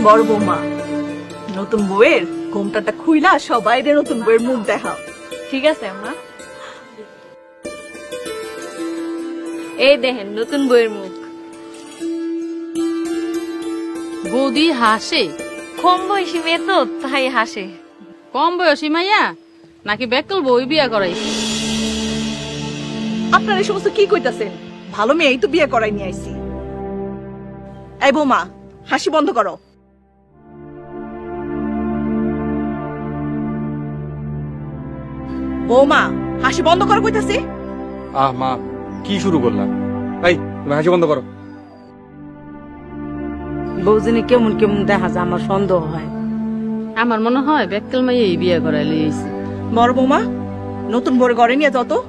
বড় বৌমা, নতুন বউয়ের ঘোমটাটা খুইলা সবাই নতুন বউয়ের মুখ দেখাও। ঠিক আছে আম্মা। এই দেখেন নতুন বউয়ের মুখ। বৌদি হাসে? কম বয়সী মেয়ে তো তাই হাসে। কম বয়সী মাইয়া নাকি বেকল বই বিয়া করাইছে? আপনারা এই সমস্ত কি কইতাছেন? ভালো মেয়েই তো বিয়ে করাই নিয়ে আইছি। এই বৌমা, হাসি বন্ধ করো। বৌমা, হাসি বন্ধ করো কইতাছি। মা, কি শুরু করলাম? এই তুমি হাসি বন্ধ করো। বৌজিনি কেমন কেমন দেখা যায়, আমার সন্দেহ হয়। আমার মনে হয় বেকল মাইয়া বিয়া করাই লইছে। বড় বৌমা, নতুন বউয়ের ঘরে নিয়ে যাও তো।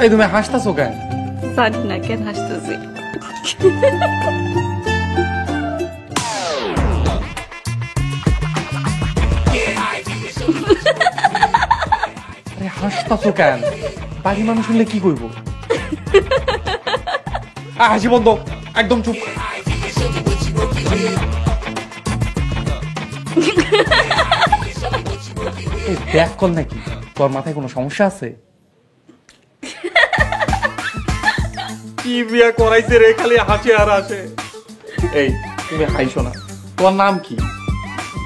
এই তুমি হাসতাছো কেন? জানি না কেন হাসতেছি। হাসতাছো কেন? বাড়ির মানুষ শুনলে কি করবো? হাসি বন্ধ, একদম চুপ। দেখ কল নাকি? তোর মাথায় কোনো সমস্যা আছে? কি বিয়া করাইছে রে, খালি হাসি আর হাসে। এই তুমি হাইছো না, তোমার নাম কি?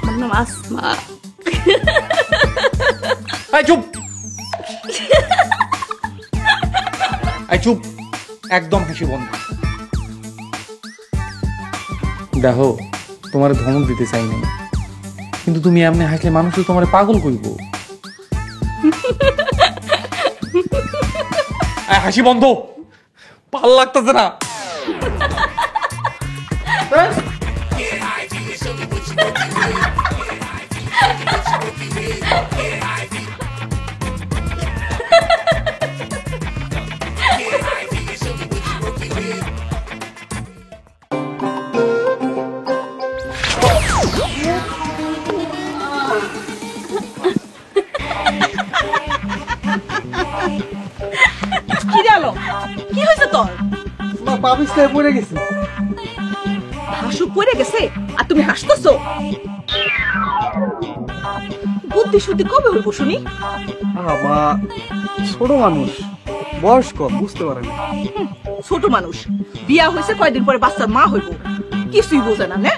আমার নাম আসমা। চুপ, চুপ, একদম হাসি বন্ধ। দেখো, তোমার ধমক দিতে চাই না, কিন্তু তুমি এমনি হাসলে মানুষ তো তোমার পাগল করব। হাসি বন্ধ, ভাল লাগতেছে না। কি গেলো? কি হয়েছে তোর? পড়ে গেছি। হাসু পড়ে গেছে আর তুমি হাসতেছো? বুদ্ধি শুদ্ধি কবে হইব শুনি? মা ছোট মানুষ, বয়স কম, বুঝতে পারে না। ছোট মানুষ, বিয়া হয়েছে কয়দিন পরে বাচ্চার মা হইব, কিছুই বোঝে না। না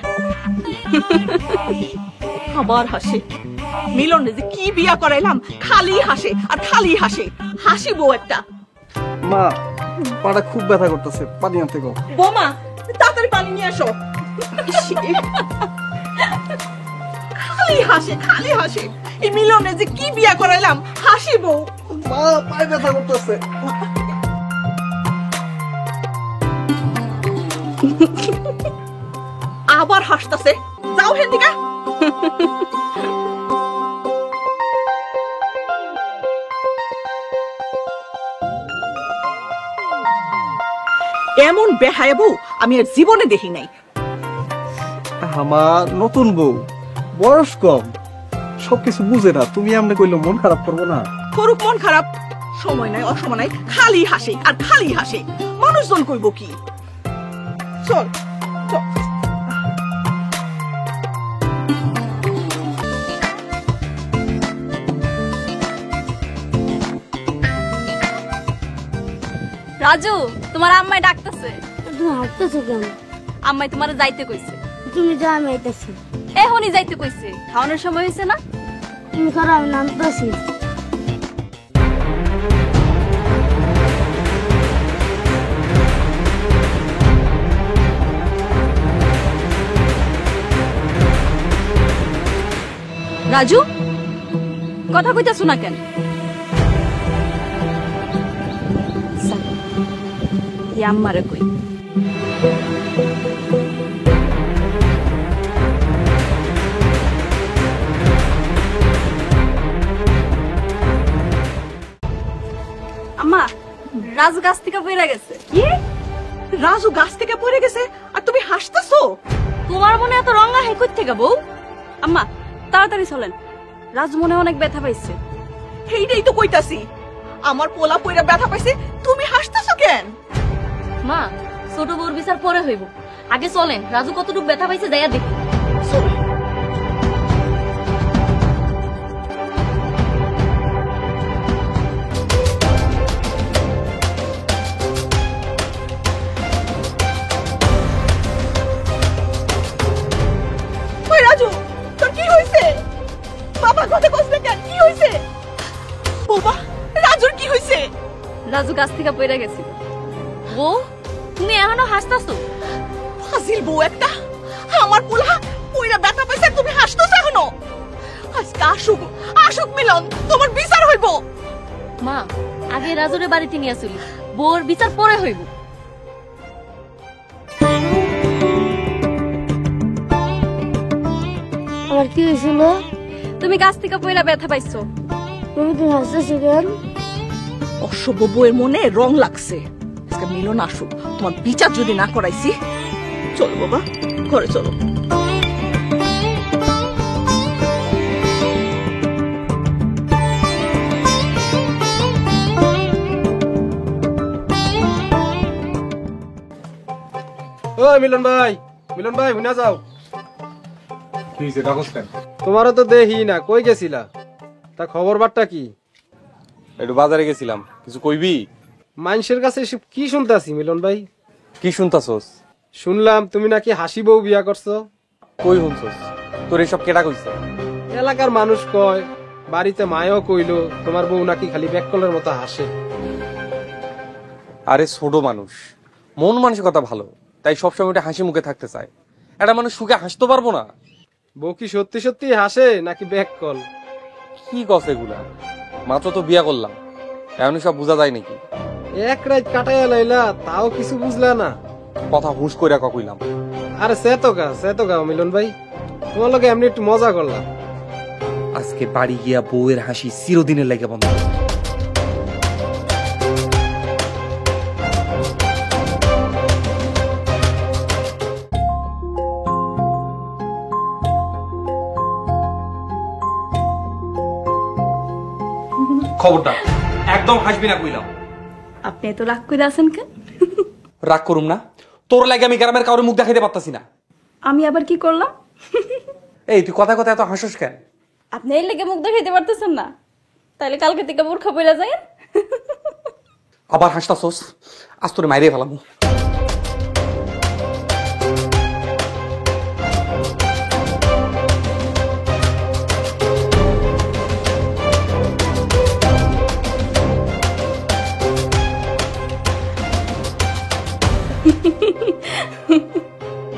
আবার হাসে। মিলনে যে কি বিয়া করাইলাম, খালি হাসে আর খালি হাসে। হাসি বউ একটা। মা, পাটা খুব ব্যথা করতেছে, পানি আনতে গো। বৌমা, তাড়াতাড়ি পানি নিয়ে আসো। খালি হাসে, খালি হাসে। এই মিলনে যে কি বিয়া করাইলাম, হাসি বউ। মা, পায়ে ব্যথা করতেছে। আবার হাসতেছে। যাও হেদিকা। এমন বেহায়া বউ আমি আর জীবনে দেখি নাই। আমার নতুন বউ, বয়স কম, সবকিছু বুঝে না। তুমি এমনি কইলে মন খারাপ করবো না? করুক মন খারাপ, সময় নাই অসময় নাই, খালি হাসে আর খালি হাসে। মানুষজন কইব কি? চল চল। রাজু, তোমার আম্মাই ডাকতেছে। তুমি হাঁটতেছো কেন? আম্মাই তোমার যাইতে কইছে। তুমি যাও, আমি আইতাছি। এখনই যাইতে কইছে, খাওয়ানোর সময় হয়েছে না? তুমি করো, আমি নামতেছি। রাজু, কথা কইতাছো না কেন? আম্মারে কই। আম্মা, রাজু গাছ থেকে পড়ে গেছে। কি? রাজু গাছ থেকে পড়ে গেছে আর তুমি হাসতেছো? তোমার মনে এত রঙা হাই কই থেকে বউ? আম্মা তাড়াতাড়ি চলেন, রাজু মনে হয় অনেক ব্যথা পাইছে। এইটাই তো কইতাছি, আমার পোলা পইরা ব্যথা পাইছে, তুমি হাসতেছো কেন? মা ছোট বউর বিচার পরে হইব, আগে চলেন রাজু কতটুকু ব্যথা পাইছে যাইয়া দেখি। চল। ওই রাজু, তোর কি হইছে? বাবা কথা কইছ না কেন? কি হইছে? বাবা, রাজুর কি হইছে? রাজু গাছ থেকে পড়ে গেছিল। বউ তুমি এখনো হাসতাছো? ফাজিল বউ একটা, আমার পোলা পইরা ব্যথা পাইছে আর তুমি হাসতেছো এখনো? আজকে আসুক আসুক মিলন, তোমার বিচার হইব। মা আগে রাজুরে বাড়িতে নিয়ে আসলি, বউর বিচার পরে হইব। আমার কি হয়েছিল? তুমি গাছ থেকে পড়া ব্যথা পাইছো। তুমি হাসতেছো কেন? অসভ্য বউয়ের মনে রং লাগছে। আজকে মিলন আসুক, তোমার বিচার যদি না করাইছি। চলো বাবা, ঘরে চলো। ওই মিলন ভাই, মিলন ভাই হুনা যাও। কি হয়েছে ডাকস কেন? তোমারও তো দেখি না, কই গেছিলা? তা খবর বার্তা কি? একটু বাজারে গেছিলাম, কিছু কইবি? মানুষের কাছে এসব কি শুনতাছি মিলন ভাই? কি শুনতাছস? শুনলাম তুমি নাকি হাসি বউ বিয়া করছো। কই শুনছস? তোর এসব কেডা কইছে? এলাকার মানুষ কয়, বাড়িতে মায়ও কইলো তোমার বউ নাকি খালি ব্যাককলের মতো হাসে। আরে ছোট মানুষ, মন মানসিকতা ভালো, তাই সবসময় একটা হাসি মুখে থাকতে চায়। একটা মানুষ সুখে হাসতে পারবো না? বউ কি সত্যি সত্যি হাসে নাকি ব্যাককল? কি কস এগুলা? মাত্র তো বিয়া করলাম, এমনি সব বোঝা যায় নাকি? এক রাত কাটাইয়া লাইলা, তাও কিছু বুঝলা না? কথা হুশ কইরা কইলাম। আরে সেতকা মিলন ভাই, তোমার লগে এমনি একটু মজা করলাম। আজকে বাড়ি গিয়া বউয়ের হাসি চিরদিনের লাগে বন্ধ। খবরটা একদম হাসবি না কইলাম। আপনি এত রাগ করে আছেন কেন? রাগ করুম না, তোর লাগে আমি গ্রামের কারোর মুখ দেখাইতে পারতাছি না। আমি আবার কি করলাম? এই তুই কথা কথা এত হাসস কেন? আপনি এই লেগে মুখ দেখাইতে পারতেছেন না, তাইলে কালকে থেকে বোরখা পইরা যায়। আবার হাসতাছস, আজ তোরে মাইরে ফেলাম।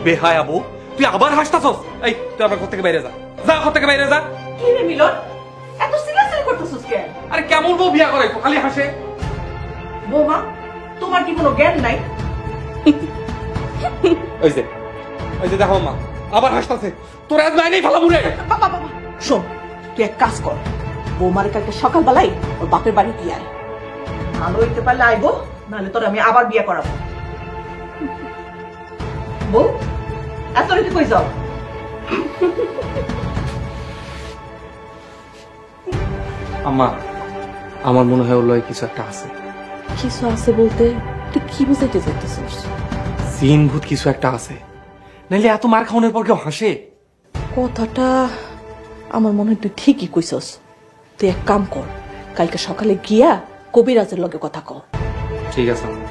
বেহায় আবু, তুই আবার হাসতাছস। এই তুই আমার ঘর থেকে বাইরে যা, যা ঘর থেকে বাইরে যা। কি রে মিলন, এত সিরিয়াসলি করতেছিস কেন? আরে কেমন বউ বিয়া করে খালি হাসে? বৌমা, তোমার কি কোনো জ্ঞান নাই? ওই যে দেখো মা আবার হাসতাছে, তোর আজ মাইনেই ফেলাবো রে। বাবা বাবা, শোন, তুই এক কাজ কর, বৌমারে কালকে সকালবেলায় ওর বাপের বাড়ি দিয়ে আয়। ভালো হইতে পারলে আইবো, নাহলে তোর আমি আবার বিয়ে করাবো। বউ, এত রেতে কই যাও? আম্মা, আমার মনে হয় ওর লয় কিছু একটা আছে। কিছু আছে বলতে তুই কি বুঝাইতে চাইতেছিস? সিন ভূত কিছু একটা আছে, নাইলে এত মার খাওয়ানোর পর কেউ হাসে? কথাটা আমার মনে হয় তুই ঠিকই কইছস। তুই এক কাম কর, কালকে সকালে গিয়া কবিরাজের লগে কথা কও। ঠিক আছে আম্মা,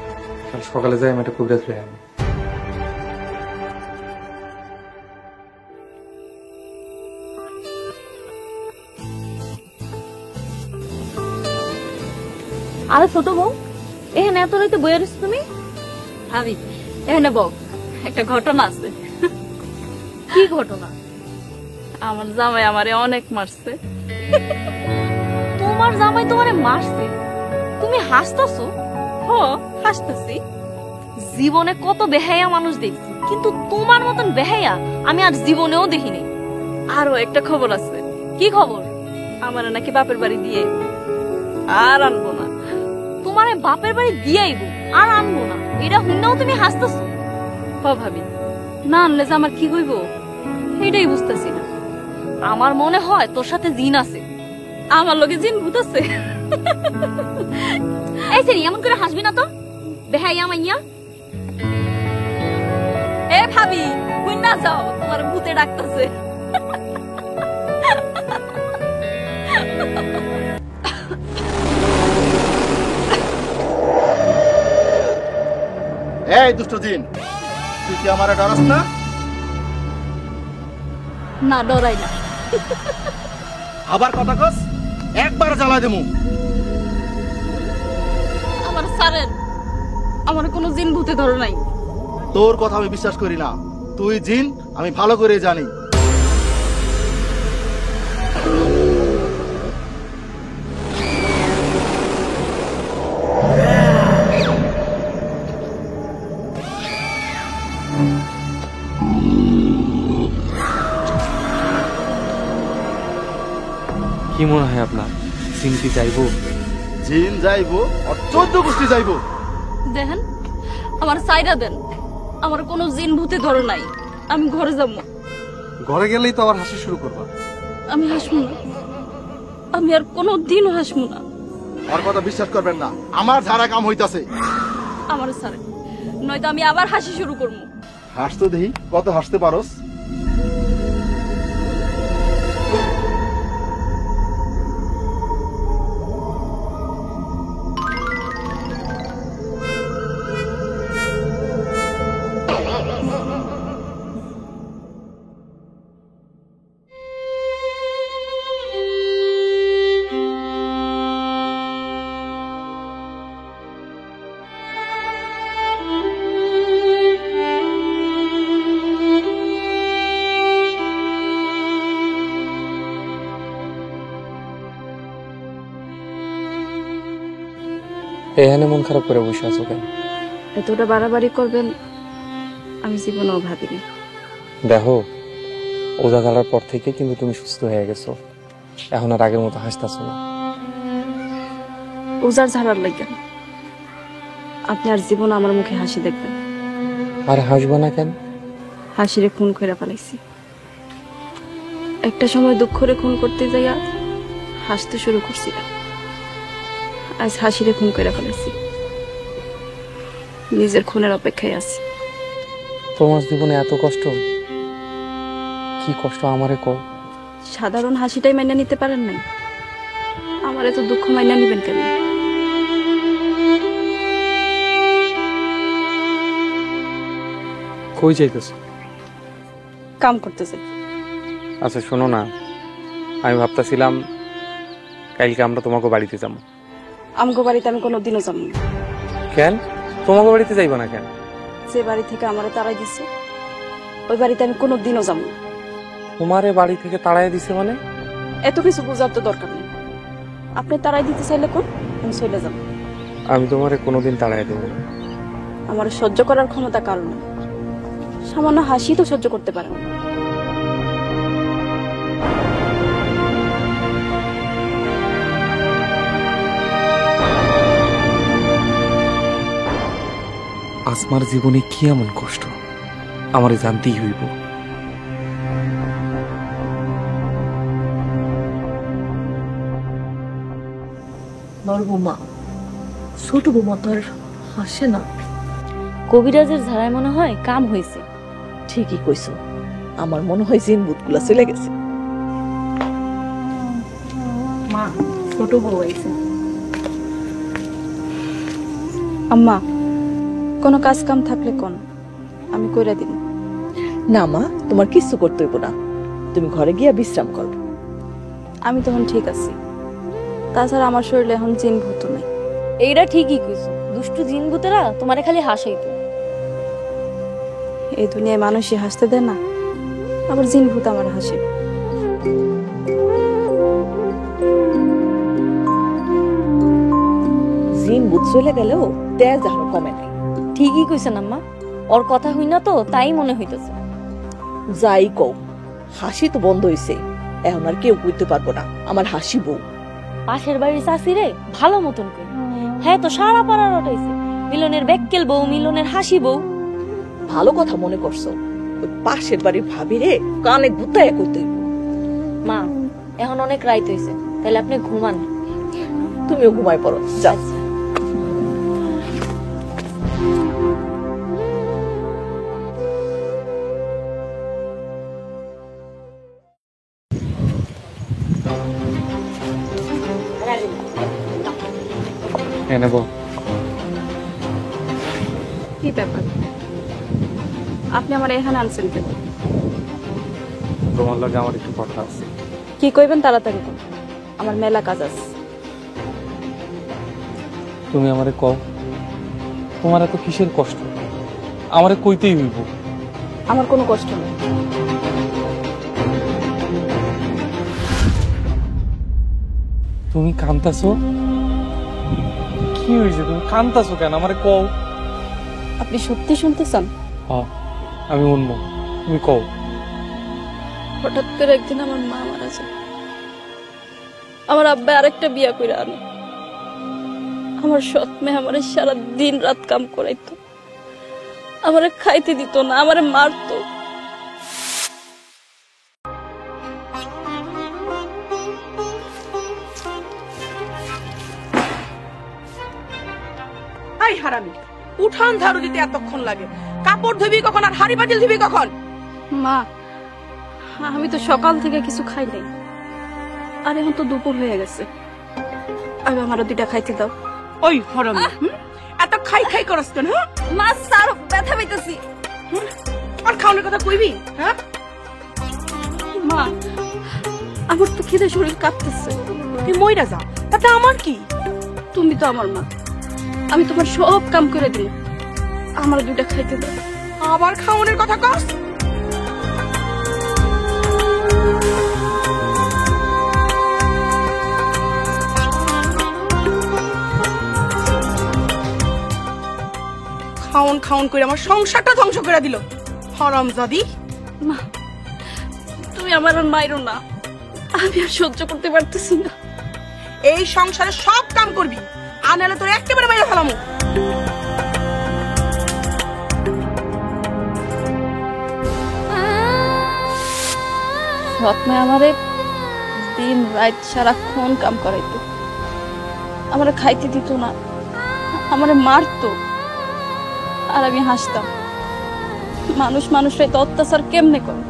কাল সকালে যাই আমি একটা কবিরাজ লয়ে আনি। আরে ছোট বউ, এখানে এত রাইতে বইয়া রয়েছো তুমি? ভাবি এখানে বউ, একটা ঘটনা আছে। কি ঘটনা? আমার জামাই আমারে অনেক মারছে। তোমার জামাই তোমারে মারছে? তুমি হাসতেছো? হ, হাসতেছি। জীবনে কত বেহায়া মানুষ দেখছি, কিন্তু তোমার মতন বেহায়া আমি আর জীবনেও দেখিনি। আরো একটা খবর আছে। কি খবর? আমার নাকি বাপের বাড়ি দিয়ে আর আনবো না। তোমারে বাপের বাড়ি দিয়ে আইবো, আর আনবো না, এটা হুন্নাও তুমি হাসতেছো। হ ভাবি, না আনলে যে আমার কি হইব এটাই বুঝতেছি না। আমার মনে হয় তোর সাথে জিন আছে। আমার লগে জিন ভূত আছে। এই সেরি, এমন করে হাসবি না তো, বেহাইয়া মাইয়া। এ ভাবি, হুন্না যাও, তোমার ভূতে ডাকতেছে। এই দুষ্ট জিন, তুই কি আমারে ডরাস না? না ডরাই না। আবার কথা কস, একবার জ্বালাই দেবো। আমার সারেন, আমার কোনো জিন ভূতে ধরে নাই। তোর কথা আমি বিশ্বাস করি না। তুই জিন আমি ভালো করে জানি। কি মনে হয় আপনার, চিনতে চাইবো? জিন যাইবো আর 14 গোষ্ঠী যাইবো। দেখেন, আমার সাইরা দেন, আমার কোনো জিন ভূতে ধরে নাই। আমি ঘরে যাব। ঘরে গেলেই তো আবার হাসি শুরু করবা। আমি হাসবো না, আমি আর কোনো দিনও হাসবো না। ওর কথা বিশ্বাস করবেন না, আমার ঝাড়া কাম হইতাছে। আমার সারে, নয়তো আমি আবার হাসি শুরু করবো। হাসতো দেহি, কত হাসতে পারোস? এখানে মন খারাপ করে বসে আছো কেন? এতটা বাড়াবাড়ি করবেন আমি জীবনেও ভাবিনি। দেখো, ওজা ঝাড়ার পর থেকে কিন্তু তুমি সুস্থ হয়ে গেছো, এখন আর আগের মতো হাসতেছো না। ওজার ঝাড়ার লাগেন, আপনি আর জীবন আমার মুখে হাসি দেখবেন। আর হাসবো না কেন? হাসিরে খুন করে ফেলাইছি। একটা সময় দুঃখরে খুন করতে যাইয়া হাসতে শুরু করছিলাম, আজ হাসিরে খুন করে ফেলাইছি। নিজের খুনের অপেক্ষায় আছি। তোমার জীবনে এত কষ্ট, কি কষ্ট আমারে কও। সাধারণ হাসিটাই মাইনা নিতে পারেন নাই, আমার এত দুঃখ মাইনা নিবেন কেন? কই যাইতেছো? কাম করতেছে। আচ্ছা শোনো না, আমি ভাবতেছিলাম কালকে আমরা তোমাকে বাড়িতে যাবো। আমগো বাড়িতে আমি কোনোদিনও যাবো না। কেন তোমাকে বাড়িতে যাইবো না কেন? যে বাড়ি থেকে আমারে তাড়াই দিছে ওই বাড়িতে আমি কোনোদিনও যাবো না। তোমারে বাড়ি থেকে তাড়াই দিছে মানে? এত কিছু বোঝার তো দরকার নেই। আপনি তাড়াই দিতে চাইলে কোন, আমি চলে যাব। আমি তোমারে কোনোদিন তাড়াই দেবো না। আমার সহ্য করার ক্ষমতা কারণ নেই, সামান্য হাসি তো সহ্য করতে পারেন। আসমার জীবনে কি এমন কষ্ট আমারে জানতেই হইব। বড় বৌমা, ছোট বৌমা তো আর হাসে না। কবিরাজের ঝাড়ায় মনে হয় কাম হয়েছে। ঠিকই কইছো, আমার মনে হয় জিন ভূতগুলা চলে গেছে। মা, ছোট বউ আইছে। আম্মা, কোনো কাজ কাম থাকলে কোন, আমি কইরা দিন। না মা, তোমার কিছু করতে হইব না, তুমি ঘরে গিয়া বিশ্রাম করো। আমি তখন ঠিক আছি। তাছাড়া আমার শরীরে এখন জিন ভূত নাই। এইটা ঠিকই কইছো, দুষ্টু জিন ভূতেরা তোমারে খালি হাসাইতো। এই দুনিয়ায় মানুষই হাসতে দেয় না, আবার জিন ভূত আমার হাসে। জিন ভূত চলে গেলেও তেজ এখনো কমে নাই। ঠিকই কইছেন আম্মা, ওর কথা হই না তো তাই মনে হইতেছে। যাই কও, হাসি তো বন্ধ হইছে, এখন আর কেউ কইতে পারবো না আমার হাসি বউ। পাশের বাড়ির চাষি রে ভালো মতন কই, হ্যাঁ তো সারা পাড়া রটাইছে, মিলনের বেক্কেল বউ, মিলনের হাসি বউ। ভালো কথা মনে করছো, ওই পাশের বাড়ির ভাবি রে কানে গুতায় করতে। মা এখন অনেক রাইত হয়েছে, তাহলে আপনি ঘুমান। তুমিও ঘুমায় পড়ো, যাও। নেব কি ব্যাপার, আপনি আমার এখানে আনছেন কেন? তোমার লগে আমার একটু কথা আছে। কি কইবেন তাড়াতাড়ি তো, আমার মেলা কাজ আছে। তুমি আমারে কও, তোমার এত কিসের কষ্ট? আমারে কইতেই হইব। আমার কোনো কষ্ট নেই। তুমি কান্তাছো? কি হয়েছে, তুমি কান্তাছো কেন? আমারে কও। আপনি সত্যি শুনতে চান? হ্যাঁ, আমি শুনবো, তুমি কও। হঠাৎ করে একদিন আমার মা মারা যায়। আমার আব্বা আরেকটা বিয়া করে আনে। আমার সৎ মেয়ে আমারে সারা দিন রাত কাম করাইতো, আমারে খাইতে দিত না, আমারে মারতো। আই হারামি, উঠান ঝাড়ু দিতে এতক্ষণ লাগে? কাপড় ধুবি কখন আর হাড়ি পাতিল ধুবি কখন? মা, আমি তো সকাল থেকে কিছু খাই নাই, আর এখন তো দুপুর হয়ে গেছে। আগে আমারও দুইটা খাইতে দাও। ওই হারামি, এত খাই খাই করস কেন? মা স্যার, ব্যথা পাইতেছি। আর খাওয়ানোর কথা কইবি? হ্যাঁ মা, আমার তো খিদে শরীর কাঁপতেছে। তুই মইরা যা, তাতে আমার কি? তুমি তো আমার মা, আমি তোমার সব কাম করে দিই, আমার দুইটা খাইতে দাও। আবার খাওয়ানোর কথা কস? খাওন খাওন করে আমার সংসারটা ধ্বংস করে দিল হারামজাদি। মা, তুমি আমার আর মাইরো না, আমি আর সহ্য করতে পারতেছি না। এই সংসারে সব কাম করবি, আর নাহলে তোর একেবারে মেরে ফেলামু। সৎমা আমারে দিন রাত সারাক্ষণ কাম করাইতো, আমারে খাইতে দিত না, আমারে মারতো, আর আমি হাসতাম। মানুষ মানুষরা তো অত্যাচার কেমনে করে?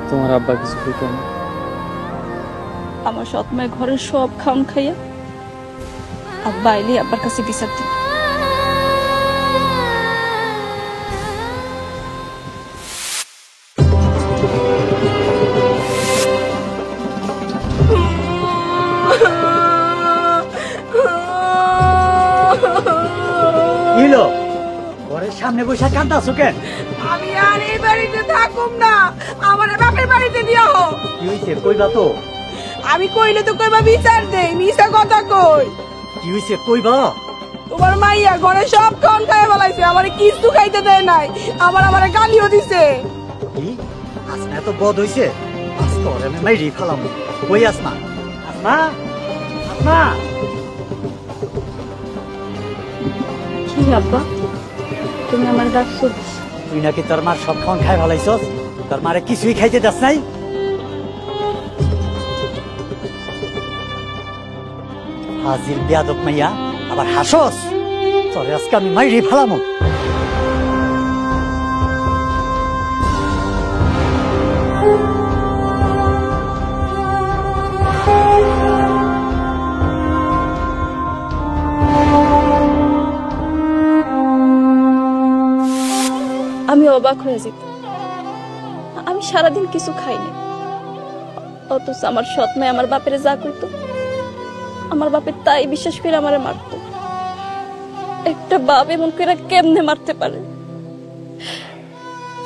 তোমার আব্বা কিছু কইতো না? আমার সৎমায় ঘরের সব খাওন খাইয়া আব্বা আইলি আব্বার কাছে বিচার দিত। ইলো ঘরের সামনে বসে কান্দাছো কেন? আমি আর এই বাড়িতে থাকুম না, আমার বাপের বাড়িতে দিয়া হো। কি হইছে কইবা তো? আমি কইলে তো কইবা বিচার দেই, মিছা কথা কই। কি হইছে কইবা? তোমার মাইয়া ঘরে সব খাওন খাইয়া ফেলাইছে, আমারে কিছু খাইতে দেয় নাই, আমারে গালিও দিছে। কি আসমা এত বদ হইছে? আজকে ওরে আমি মাইরি ফেলাম। কই আসমা? আসমা, আসমা। কি আব্বা, তুমি আমার ডাকছো? তুই নাকি তোর মার সব খাওয়ান খাই ফেলাইছস? তোর মারে কিছুই খাইতে দাস নাই? হাজির বেয়াদব মাইয়া, আবার হাসস? তোরে আজকে আমি মাইরি ফেলাম। আমি অবাক হয়ে যেত, আমি সারাদিন কিছু খাইনি, অথচ আমার সৎ মেয়ে আমার বাপের যা করতো, আমার বাপের তাই বিশ্বাস করে আমারে মারতো। একটা বাপ এমন করে কেমনে মারতে পারে?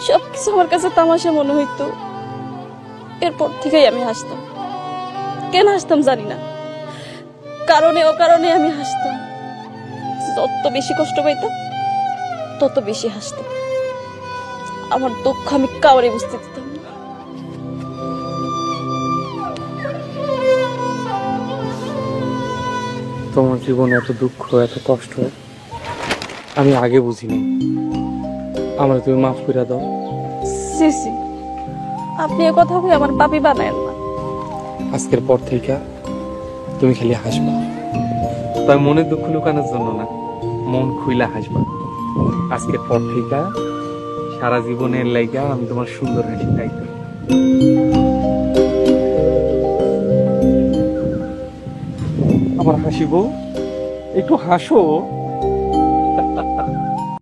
সবকিছু আমার কাছে তামাশা মনে হইতো। এরপর থেকেই আমি হাসতাম। কেন হাসতাম জানি না, কারণে ও কারণে আমি হাসতাম। যত বেশি কষ্ট পাইতাম তত বেশি হাসতাম। আমার দুঃখ আমি কাউরে বুঝতে দিতাম না। তোমার জীবনে এত দুঃখ, এত কষ্ট, আমি আগে বুঝিনি। আমার তুমি মাফ করে দাও। সিসি আপনি এ কথা বলে আমার পাপি বানায়েন না। আজকের পর থেকে তুমি খালি হাসবা, তাই মনের দুঃখ লুকানোর জন্য না, মন খুইলা হাসবা। আজকের পর থেকে সারা জীবনের লাইগা আমি তোমার সুন্দর হাসি দায়িত্ব। আমার হাসিবো, একটু হাসো।